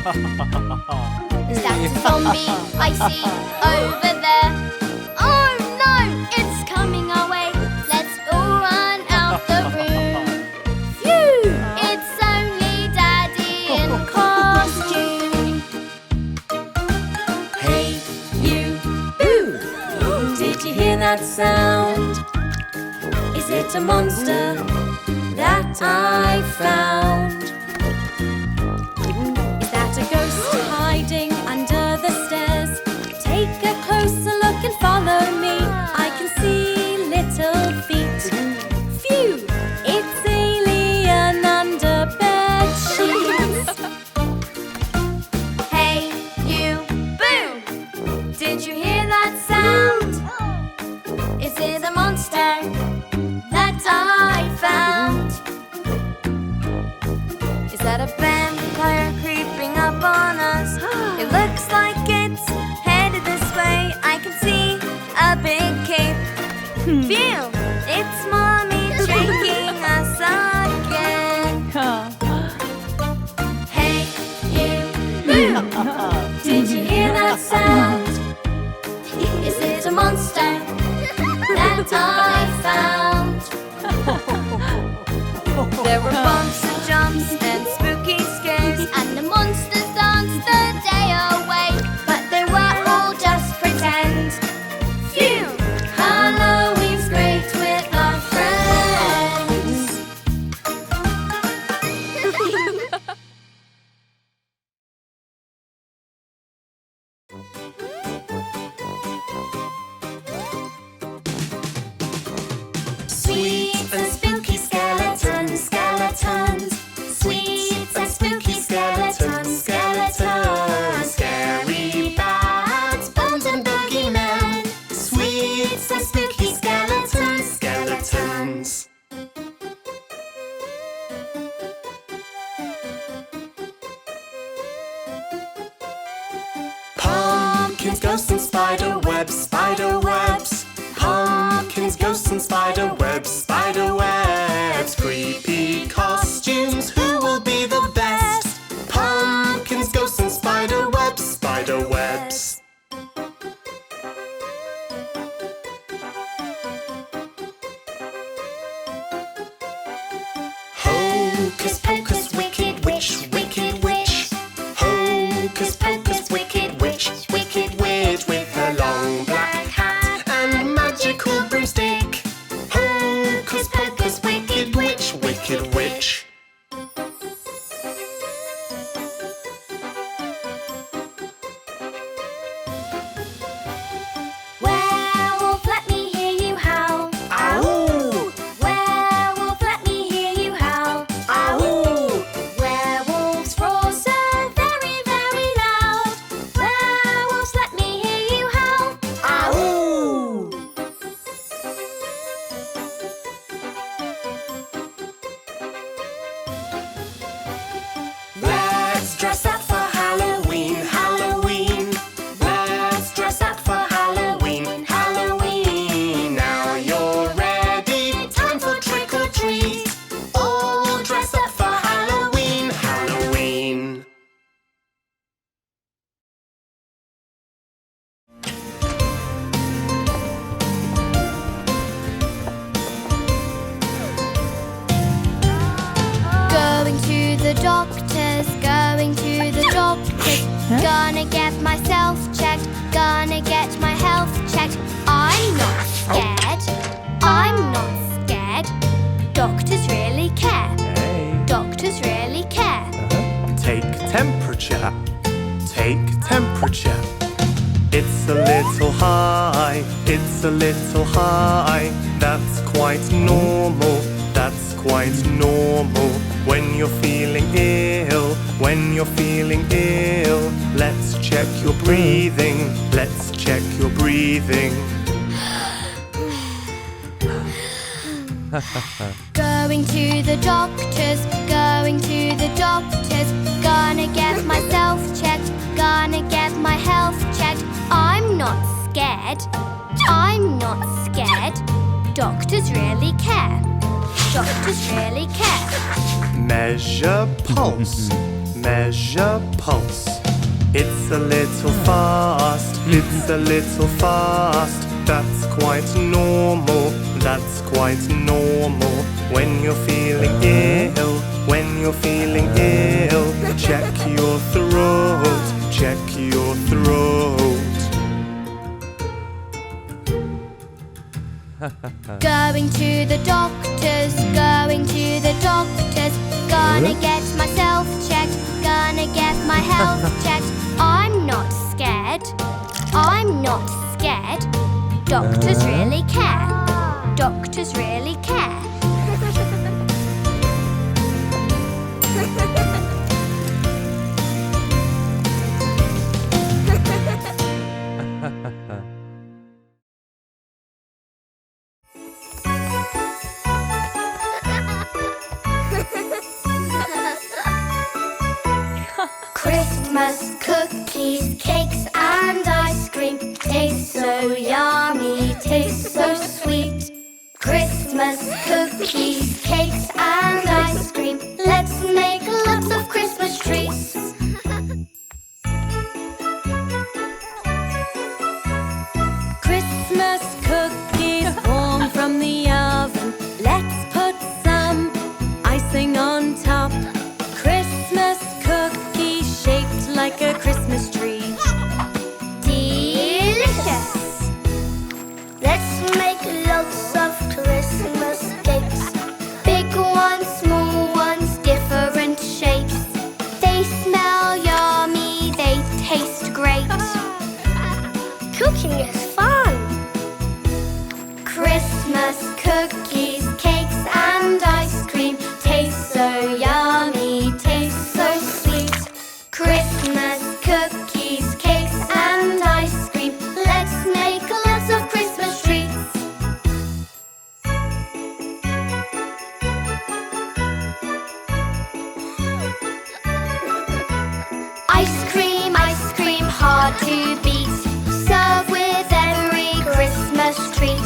Is that a zombie I see over there? Oh no, it's coming our way. Let's all run out the room. Phew, it's only Daddy in costume. Hey, you, boo! Did you hear that sound? Is it a monster that I found? Is that a ghost hiding under the stairs? Take a closer look and follow me. I can see little feet. Phew! It's alien under bed sheets. Hey, you, boo! Did you hear that sound? Is it a monster that I found? Is that a vampire creeping up on us? It looks like it's headed this way. I can see a big cape. Phew! It's Mommy shaking us again. Hey, you, boo! Did you hear that sound? Is it a monster that I found? There were bumps and jumps and spooky scares, and the monsters danced the day away. But they were all just pretend. Phew! Halloween's great with our friends. Sweet and spooky skeletons, skeletons. Sweet and spooky skeletons, skeletons. Scary bats, bones and boogeymen. Sweet and spooky skeletons, skeletons. Pumpkins, ghosts and spider webs, spider webs. Pumpkins, ghosts and spider webs, spider webs. Creepy costumes, who will be the best? Pumpkins, ghosts and spider webs, spider webs. Hocus pocus, wicked witch, wicked witch. Hocus pocus, wicked witch, wicked witch. With a long black hat and magical broomstick. Hocus pocus, wicked witch, wicked witch. Werewolf, let me hear you howl. Ow! Werewolf, let me hear you howl. Ow! Werewolves roar so very, very loud. Werewolves, let me hear you howl. Ow! Let's dress up for Halloween, Halloween. Let's dress up for Halloween, Halloween. Now you're ready, time for trick or treat. All dress up for Halloween, Halloween. Going to the doctor's, going to the doctor's. Gonna get myself checked, gonna get my health checked. I'm not scared, I'm not scared. Doctors really care, doctors really care. Take temperature, take temperature. It's a little high, it's a little high. That's quite normal, that's quite normal. When you're feeling ill, when you're feeling ill. Let's check your breathing, let's check your breathing. Going to the doctor's, going to the doctor's. Gonna get myself checked, gonna get my health checked. I'm not scared, I'm not scared. Doctors really care, doctors really care. Measure pulse, measure pulse. It's a little fast, it's a little fast. That's quite normal, that's quite normal. When you're feeling ill, when you're feeling ill, check your throat, check your throat. Going to the doctor's, going to the doctor's. Gonna get myself checked, gonna get my health checked. I'm not scared, I'm not scared. Doctors really care, doctors really care. Christmas cookies, cakes and ice cream taste so yummy, taste so sweet. Christmas cookies, cakes and ice cream. Let's make lots of Christmas treats. Christmas cookies warm from the oven. Let's put some icing on top. Christmas cookies shaped like a Christmas tree. Delicious! Let's make lots of Christmas cakes. Big ones, small ones, different shapes. They smell yummy, they taste great. Cooking is fun! Christmas cookies, cakes and ice cream taste so yummy, taste so sweet. Christmas cookies, cakes and ice cream. Let's make lots of Christmas treats. Ice cream, hard to beat. Serve with every Christmas treat.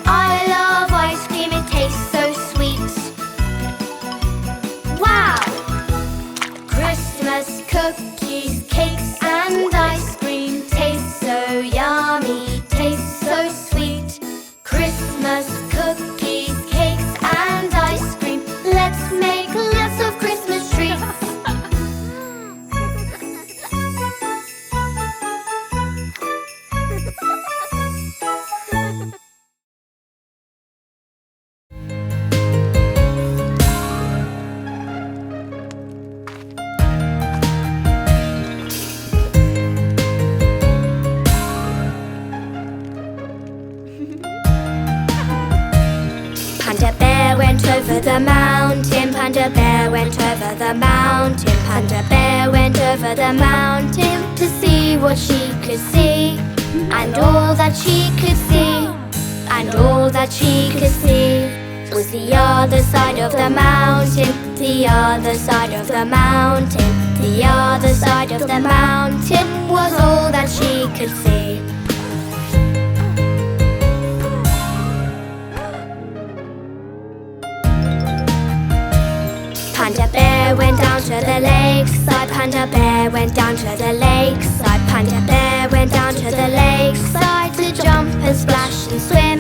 I love ice cream, it tastes so sweet. Wow! Christmas cookies, cakes and ice cream taste so yummy, taste so sweet. Christmas cookies, cakes and ice cream. Let's make lots of Christmas treats. Panda bear went over the mountain. Panda bear went over the mountain. Panda bear went over the mountain to see what she could see. And all that she could see, and all that she could see was the other side of the mountain, the other side of the mountain. The other side of the mountain was all that she could see. Panda bear went down to the lakeside. Panda bear went down to the lakeside. Panda bear went down to the lakeside to jump and splash and swim.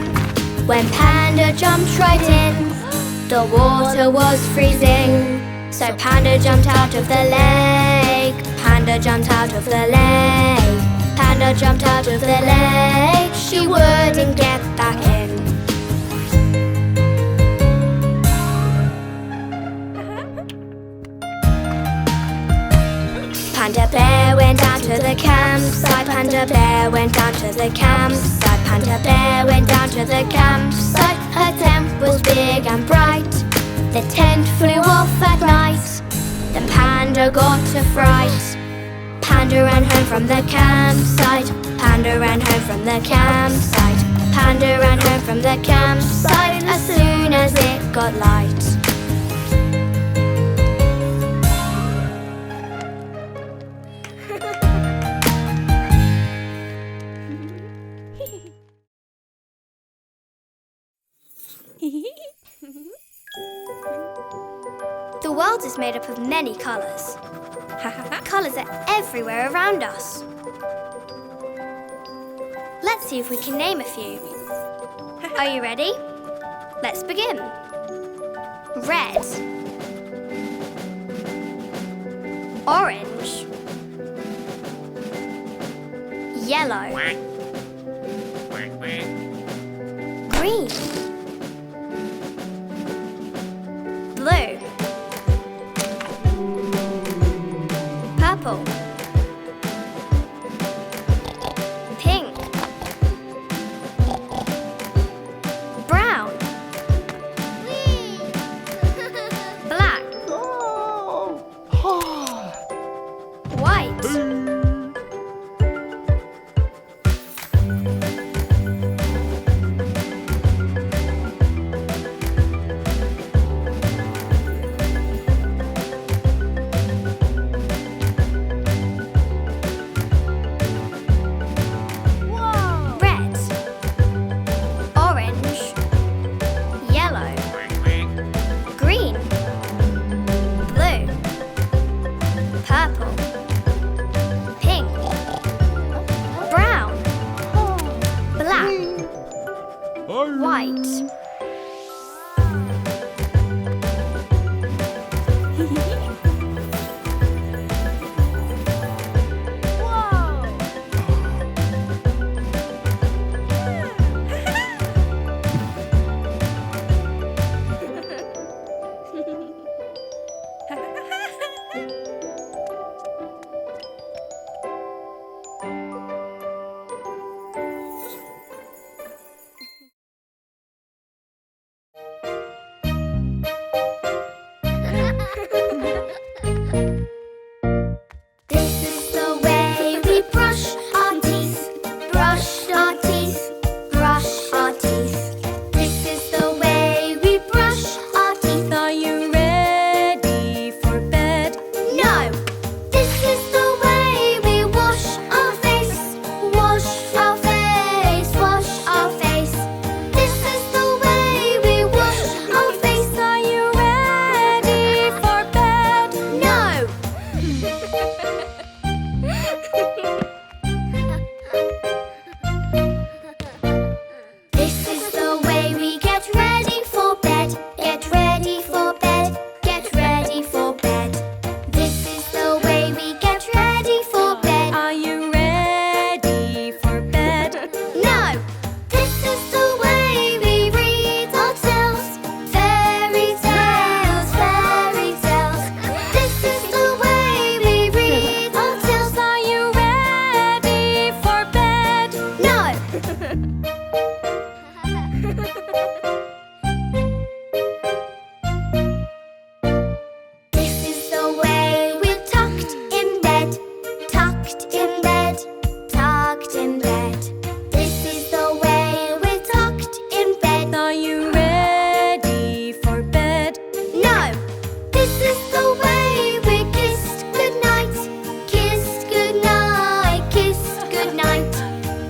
When Panda jumped right in, the water was freezing. So Panda jumped out of the lake. Panda jumped out of the lake. Panda jumped out of the lake. She wouldn't get back in. Panda bear went down to the campsite. Panda bear went down to the campsite. Panda bear went down to the campsite. Her tent was big and bright. The tent flew off at night. Then Panda got a fright. Panda ran home from the campsite. Panda ran home from the campsite. Panda ran home from the campsite as soon as it got light. The world is made up of many colours. Colours are everywhere around us. Let's see if we can name a few. Are you ready? Let's begin. Red, orange, yellow, green, blue, purple, pink, brown, black, white, red, orange, yellow, green, blue, purple, pink, brown, black, white. This is the way we brush our teeth, brush our teeth, brush our teeth. This is the way we brush our teeth. Are you ready for bed? No! This is the way we wash our face, wash our face, wash our face. This is the way we wash our face. Are you ready for bed? No! This is the way we get ready for bed. Get ready for bed. Get ready for bed. This is the way we get ready for bed. Are you ready for bed? No! This is the way we read our tales. Fairy tales, fairy tales. This is the way we read our tales. Are you ready for bed? No! This is the way we're tucked in bed, tucked in bed, tucked in bed. This is the way we're tucked in bed. Are you ready for bed? No! This is the way we kissed goodnight, kissed goodnight, kissed goodnight.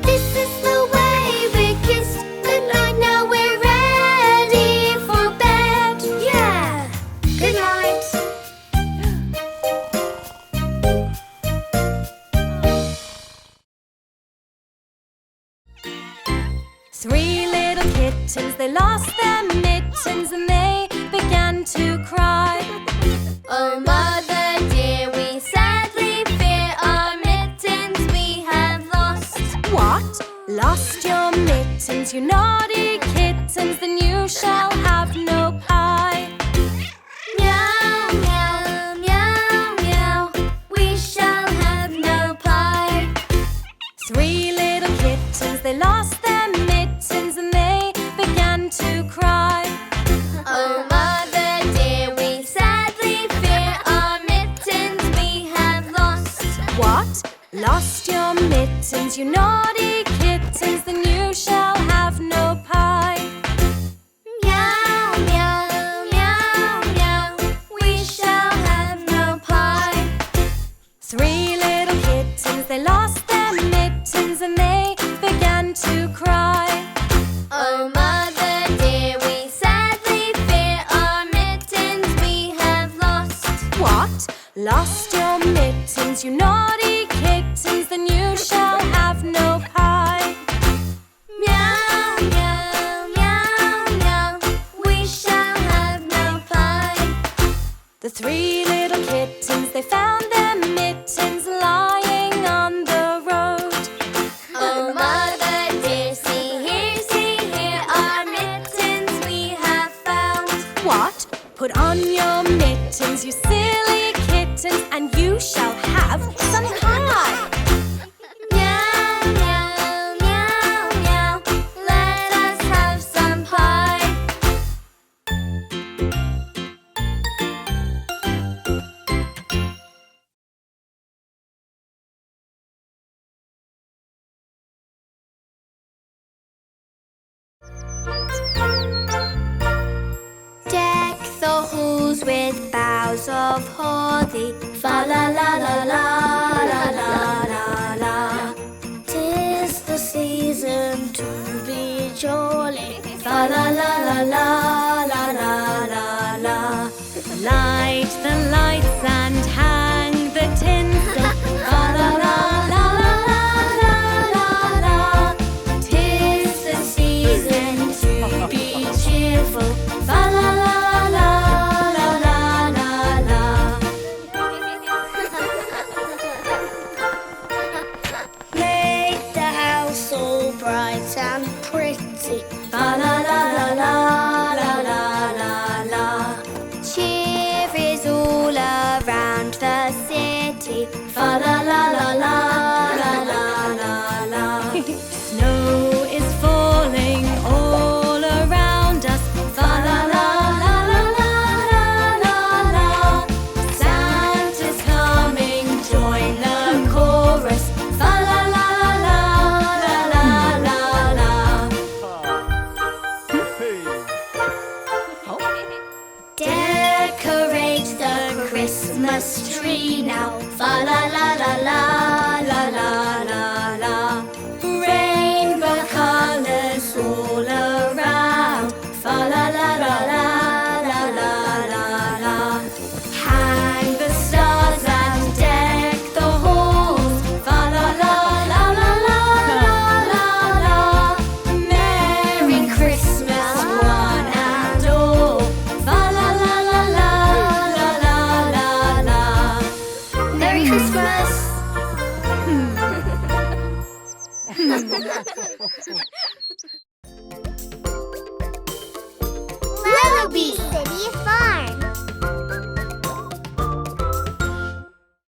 This is the way we kissed goodnight. Now we're ready for bed. Yeah! Good night. Three little kittens, they lost their mittens and they began to cry. Oh, mother dear, we sadly fear our mittens we have lost. What? Lost your mittens, you naughty kittens, then you shall have no pie. Meow, meow, meow, meow, we shall have no pie. Three little kittens, they lost their mittens and they began to cry. Oh, mother dear, we sadly fear our mittens we have lost. What? Lost your mittens, you naughty kittens, then you shall have no pie. Meow, meow, meow, meow, we shall have no pie. Three little kittens, they lost their mittens and they began to cry. Oh, mother dear, we sadly fear our mittens we have lost. What? Lost your mittens? three little kittens, they found their mittens lying on the road. Oh, mother dear, see here, our mittens we have found. What? Put on your mittens, you silly kittens, and you shall have some pie. Meow, meow, meow, meow, let us have some pie. Deck the halls with boughs of holly. Fa la la la la la la la la. 'Tis the season to be jolly. Fa la la la la la la la la. Light the lights and hang the tinsel. Fa la la la la la la la. 'Tis the season to be cheerful. Fa la la la la la la la. Make the house all bright and pretty.